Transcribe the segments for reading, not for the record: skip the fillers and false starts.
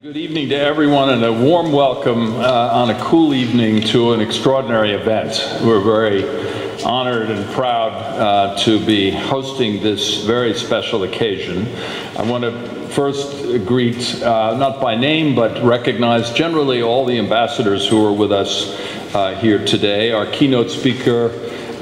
Good evening to everyone, and a warm welcome on a cool evening to an extraordinary event. We're very honored and proud to be hosting this very special occasion. I want to first greet, not by name, but recognize generally all the ambassadors who are with us here today. Our keynote speaker,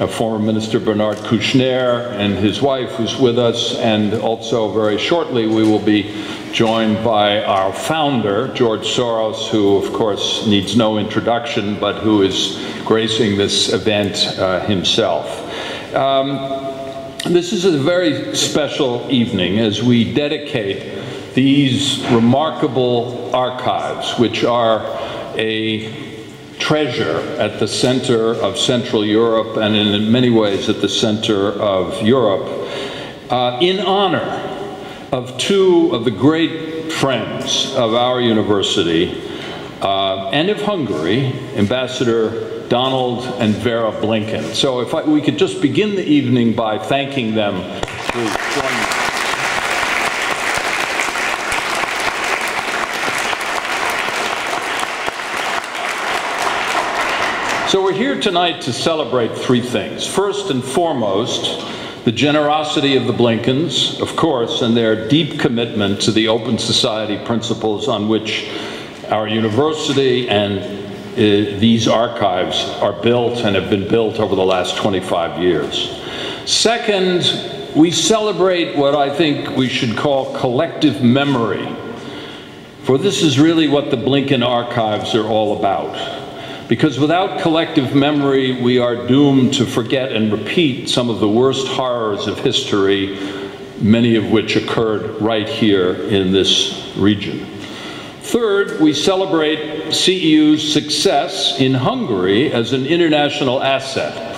former Minister Bernard Kouchner, and his wife who's with us, and also very shortly we will be joined by our founder, George Soros, who of course needs no introduction, but who is gracing this event himself. This is a very special evening as we dedicate these remarkable archives, which are a treasure at the center of Central Europe and in many ways at the center of Europe, in honor of two of the great friends of our university and of Hungary, Ambassador Donald and Vera Blinken. So if we could just begin the evening by thanking them. Please join me. So we're here tonight to celebrate three things. First and foremost, the generosity of the Blinkens, of course, and their deep commitment to the open society principles on which our university and these archives are built and have been built over the last 25 years. Second, we celebrate what I think we should call collective memory, for this is really what the Blinken archives are all about. Because without collective memory, we are doomed to forget and repeat some of the worst horrors of history, many of which occurred right here in this region. Third, we celebrate CEU's success in Hungary as an international asset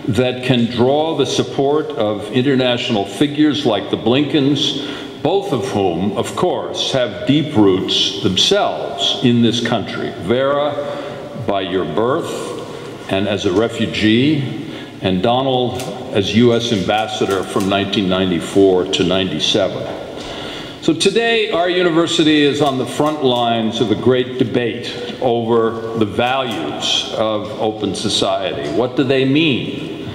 that can draw the support of international figures like the Blinkens, both of whom, of course, have deep roots themselves in this country. Vera, by your birth and as a refugee, and Donald as U.S. ambassador from 1994 to 97. So today our university is on the front lines of a great debate over the values of open society. What do they mean?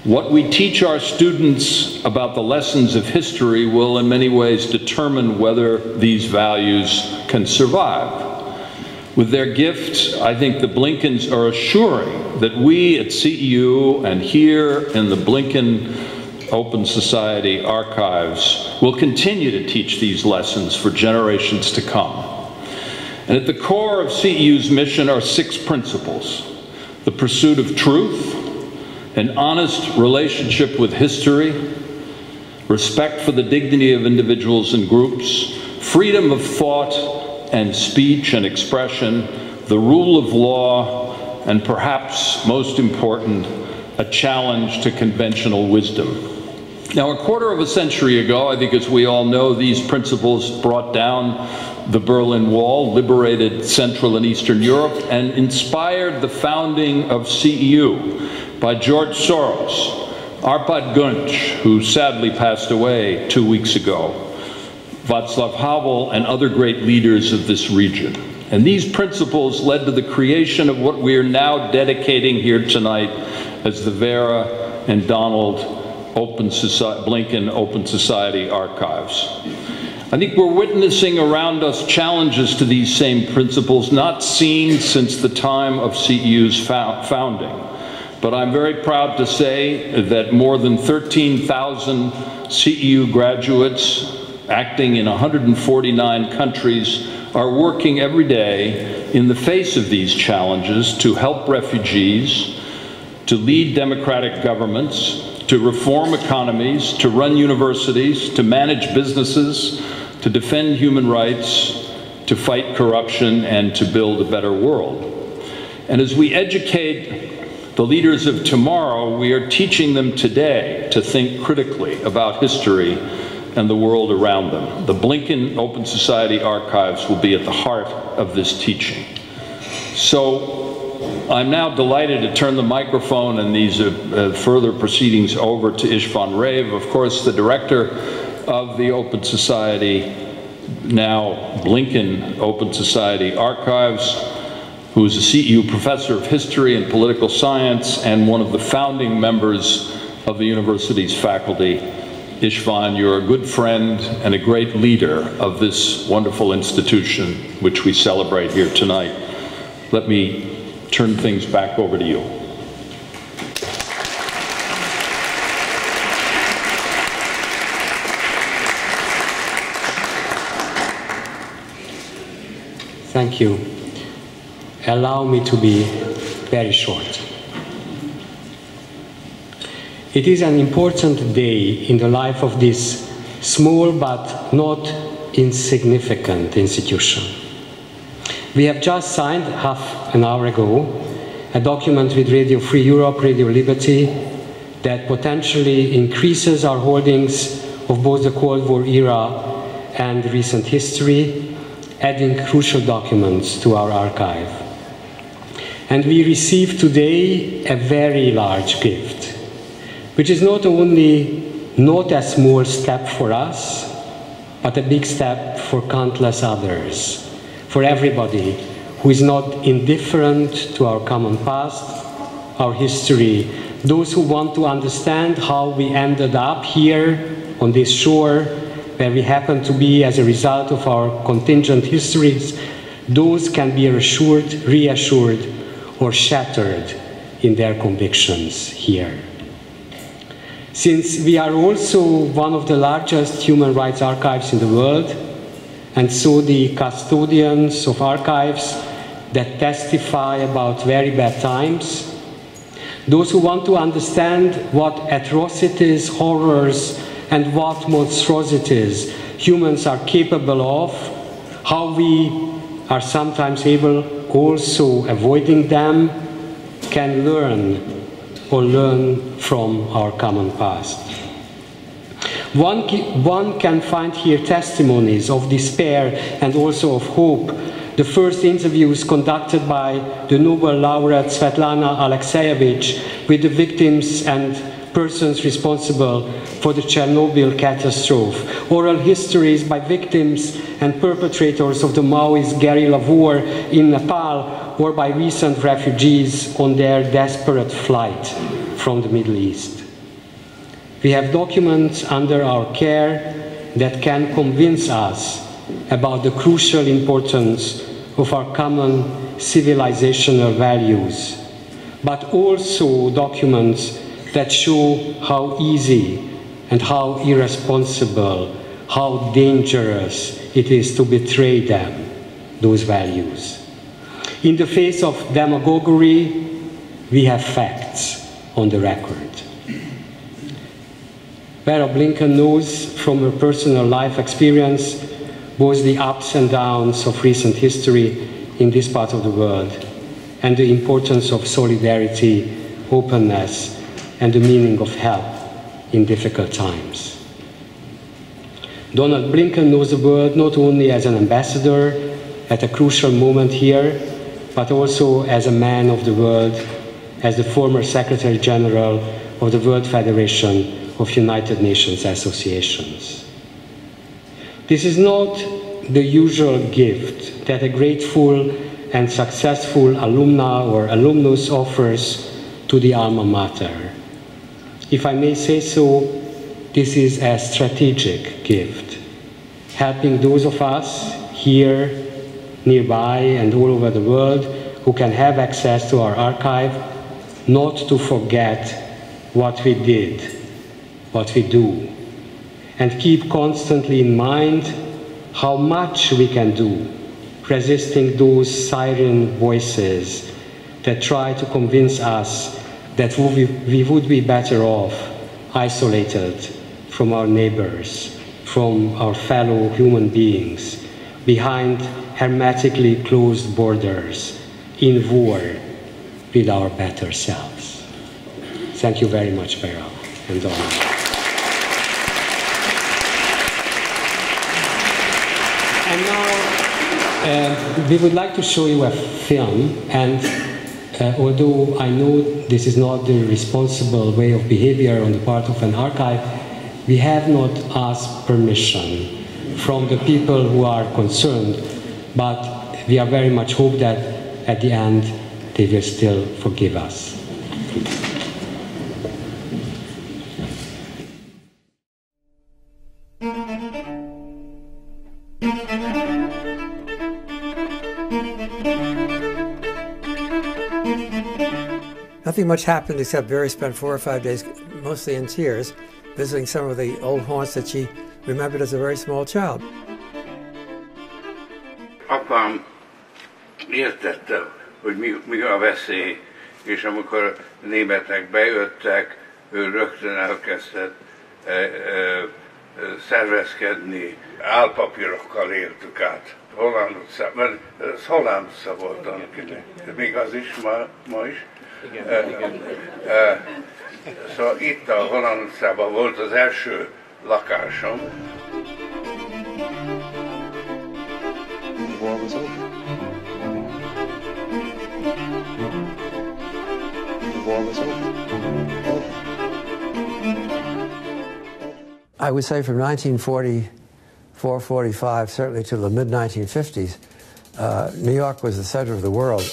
What we teach our students about the lessons of history will in many ways determine whether these values can survive. With their gifts, I think the Blinkens are assuring that we at CEU and here in the Blinken Open Society archives will continue to teach these lessons for generations to come. And at the core of CEU's mission are 6 principles: the pursuit of truth, an honest relationship with history, respect for the dignity of individuals and groups, freedom of thought and speech and expression, the rule of law, and perhaps most important, a challenge to conventional wisdom. Now, a quarter of a century ago, I think as we all know, these principles brought down the Berlin Wall, liberated Central and Eastern Europe, and inspired the founding of CEU by George Soros, Arpad Gunch, who sadly passed away 2 weeks ago, Václav Havel, and other great leaders of this region. And these principles led to the creation of what we are now dedicating here tonight as the Vera and Donald Blinken Open Society Archives. I think we're witnessing around us challenges to these same principles not seen since the time of CEU's founding. But I'm very proud to say that more than 13,000 CEU graduates acting in 149 countries are working every day in the face of these challenges to help refugees, to lead democratic governments, to reform economies, to run universities, to manage businesses, to defend human rights, to fight corruption, and to build a better world. And as we educate the leaders of tomorrow, we are teaching them today to think critically about history and the world around them. The Blinken Open Society Archives will be at the heart of this teaching. So I'm now delighted to turn the microphone and these further proceedings over to Istvan Rev, of course, the director of the Open Society now Blinken Open Society Archives, who is a CEU professor of history and political science and one of the founding members of the university's faculty. Istvan, you're a good friend and a great leader of this wonderful institution which we celebrate here tonight. Let me turn things back over to you. Thank you. Allow me to be very short. It is an important day in the life of this small but not insignificant institution. We have just signed half an hour ago a document with Radio Free Europe, Radio Liberty, that potentially increases our holdings of both the Cold War era and recent history, adding crucial documents to our archive. And we receive today a very large gift, which is not only not a small step for us, but a big step for countless others, for everybody who is not indifferent to our common past, our history, those who want to understand how we ended up here on this shore, where we happen to be as a result of our contingent histories. Those can be reassured, or shattered in their convictions here. Since we are also one of the largest human rights archives in the world, and so the custodians of archives that testify about very bad times, those who want to understand what atrocities, horrors, and what monstrosities humans are capable of, how we are sometimes able also avoiding them, can learn from our common past. One can find here testimonies of despair and also of hope. The first interviews conducted by the Nobel laureate Svetlana Alexievich with the victims and persons responsible for the Chernobyl catastrophe. Oral histories by victims and perpetrators of the Maoist guerrilla war in Nepal, or by recent refugees on their desperate flight from the Middle East. We have documents under our care that can convince us about the crucial importance of our common civilizational values, but also documents that show how easy and how irresponsible, how dangerous it is to betray them, those values. In the face of demagoguery, we have facts on the record. Vera Blinken knows from her personal life experience both the ups and downs of recent history in this part of the world and the importance of solidarity, openness, and the meaning of help in difficult times. Donald Blinken knows the world not only as an ambassador at a crucial moment here, but also as a man of the world, as the former Secretary General of the World Federation of United Nations Associations. This is not the usual gift that a grateful and successful alumna or alumnus offers to the alma mater. If I may say so, this is a strategic gift, helping those of us here, nearby, and all over the world who can have access to our archive, not to forget what we did, what we do, and keep constantly in mind how much we can do, resisting those siren voices that try to convince us that we would be better off isolated from our neighbors, from our fellow human beings, behind hermetically closed borders, in war with our better selves. Thank you very much, Vera and Donald. And now we would like to show you a film, and although I know this is not the responsible way of behavior on the part of an archive, we have not asked permission from the people who are concerned, but we are very much hope that at the end they will still forgive us. Nothing much happened except Vera spent 4 or 5 days, mostly in tears, visiting some of the old haunts that she remembered as a very small child. Apám értette, hogy mi a veszély, és amikor a németek bejöttek, ő rögtön elkezdett szervezkedni, álpapírokkal éltük át. Holland utca, mert ez Holland utca volt annak idején. Még az is, ma is. Szóval itt a Holland utcában volt az első lakásom. I would say from 1944-45, certainly to the mid-1950s, New York was the center of the world.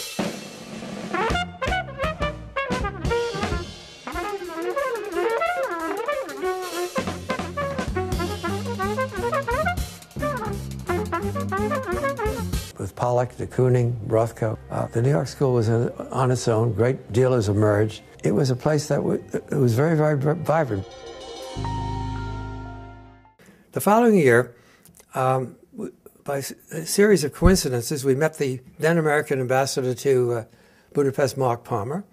With Pollock, de Kooning, Rothko. The New York School was on its own. Great dealers emerged. It was a place that was very, very vibrant. The following year, by a series of coincidences, we met the then American ambassador to Budapest, Mark Palmer.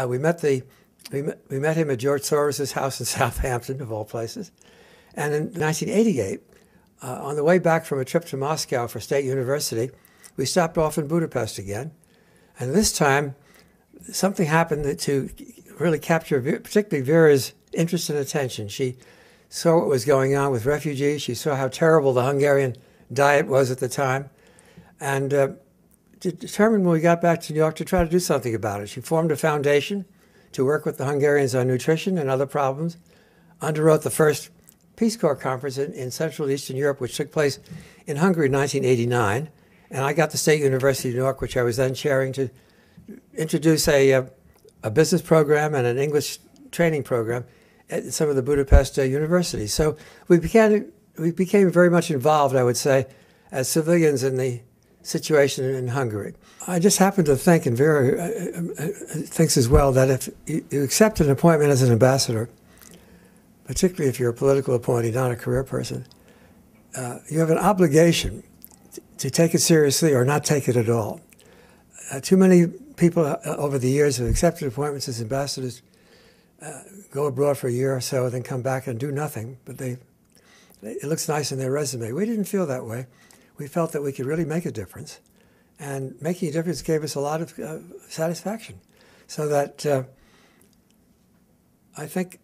We met him at George Soros' house in Southampton, of all places. And in 1988, on the way back from a trip to Moscow for State University, we stopped off in Budapest again. And this time, something happened to really capture particularly Vera's interest and attention. She saw what was going on with refugees. She saw how terrible the Hungarian diet was at the time, and determined when we got back to New York to try to do something about it. She formed a foundation to work with the Hungarians on nutrition and other problems, underwrote the first Peace Corps conference in Central and Eastern Europe, which took place in Hungary in 1989, and I got the State University of New York, which I was then chairing, to introduce a business program and an English training program at some of the Budapest universities. So we became very much involved, I would say, as civilians in the situation in Hungary. I just happen to think, and Vera thinks as well, that if you accept an appointment as an ambassador, particularly if you're a political appointee, not a career person, you have an obligation to take it seriously or not take it at all. Too many people over the years have accepted appointments as ambassadors, go abroad for a year or so, then come back and do nothing, but it looks nice in their resume. We didn't feel that way. We felt that we could really make a difference, and making a difference gave us a lot of satisfaction. So that I think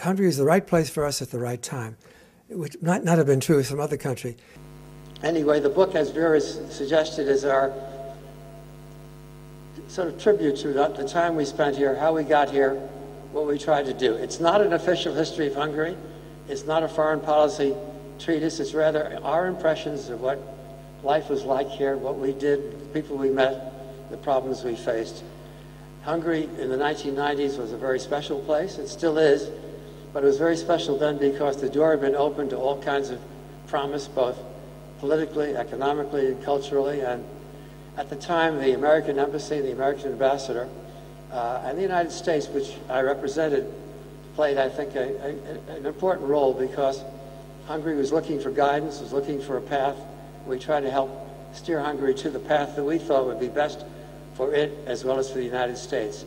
Hungary is the right place for us at the right time, which might not have been true in some other country. Anyway, the book, as Vera suggested, is our sort of tribute to the time we spent here, how we got here, what we tried to do. It's not an official history of Hungary. It's not a foreign policy treatise. It's rather our impressions of what life was like here, what we did, the people we met, the problems we faced. Hungary in the 1990s was a very special place. It still is, but it was very special then because the door had been opened to all kinds of promise, both politically, economically, and culturally. And at the time, the American embassy, the American ambassador, and the United States, which I represented, played, I think, an important role because Hungary was looking for guidance, was looking for a path. We tried to help steer Hungary to the path that we thought would be best for it as well as for the United States.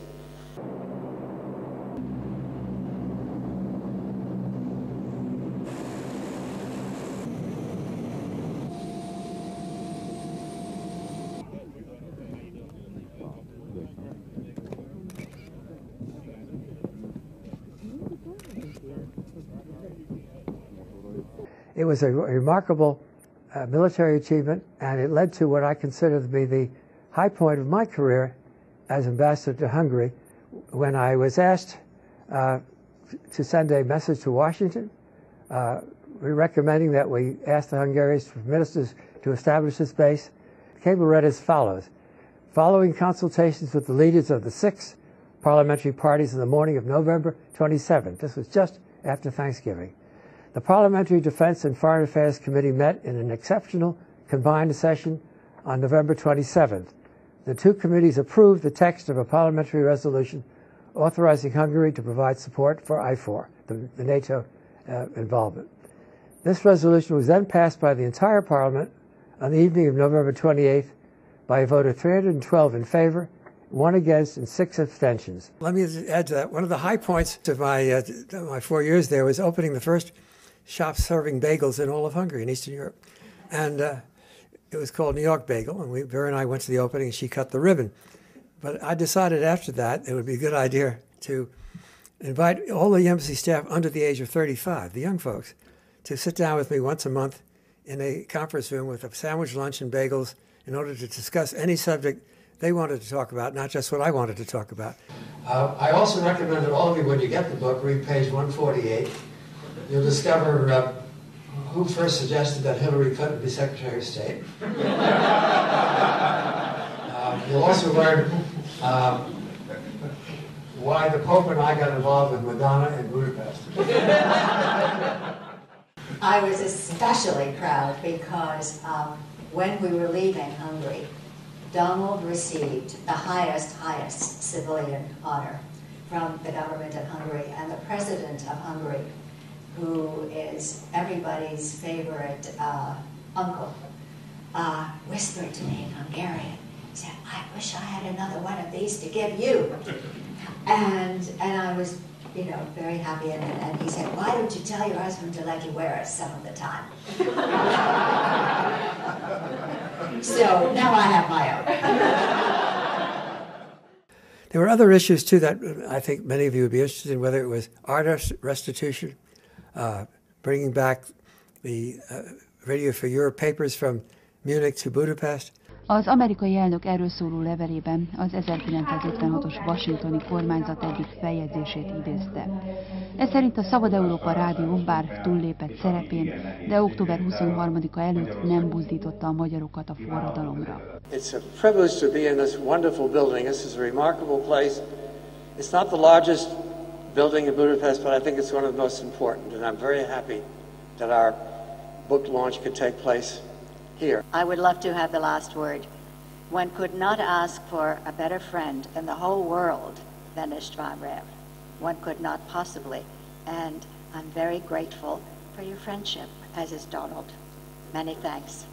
It was a remarkable military achievement, and it led to what I consider to be the high point of my career as ambassador to Hungary, when I was asked to send a message to Washington we're recommending that we ask the Hungarians for ministers to establish this base. The cable read as follows. Following consultations with the leaders of the 6 parliamentary parties in the morning of November 27th, this was just after Thanksgiving, the Parliamentary Defense and Foreign Affairs Committee met in an exceptional combined session on November 27th. The 2 committees approved the text of a parliamentary resolution authorizing Hungary to provide support for IFOR, the NATO involvement. This resolution was then passed by the entire Parliament on the evening of November 28th by a vote of 312 in favor, 1 against, and 6 abstentions. Let me add to that. One of the high points of my 4 years there was opening the first shop serving bagels in all of Hungary in Eastern Europe. And it was called New York Bagel, and Vera and I went to the opening, and she cut the ribbon. But I decided after that it would be a good idea to invite all the embassy staff under the age of 35, the young folks, to sit down with me once a month in a conference room with a sandwich, lunch, and bagels in order to discuss any subject they wanted to talk about, not just what I wanted to talk about. I also recommend that all of you, when you get the book, read page 148. You'll discover who first suggested that Hillary Clinton be Secretary of State. You'll also learn why the Pope and I got involved with Madonna in Budapest. I was especially proud because when we were leaving Hungary, Donald received the highest civilian honor from the government of Hungary, and the President of Hungary, who is everybody's favorite uncle, whispered to me in Hungarian, he said, "I wish I had another one of these to give you." And I was, very happy, and he said, "Why don't you tell your husband to let you wear it some of the time?" So now I have my own. There were other issues too that I think many of you would be interested in, whether it was art restitution, bringing back the Radio for Europe papers from Munich to Budapest. Az amerikai elnök erről szóló levelében az 1956-os washingtoni kormányzat egyik feljegyzését idézte. Ez szerint a Szabad Európa Rádió bár túllépett szerepén, de október 23-a előtt nem buzdította a magyarokat a forradalomra. It's a privilege to be in this wonderful building. This is a remarkable place. It's not the largest building in Budapest, but I think it's one of the most important, and I'm very happy that our book launch could take place here. I would love to have the last word. One could not ask for a better friend in the whole world than István Rev. One could not possibly, and I'm very grateful for your friendship, as is Donald. Many thanks.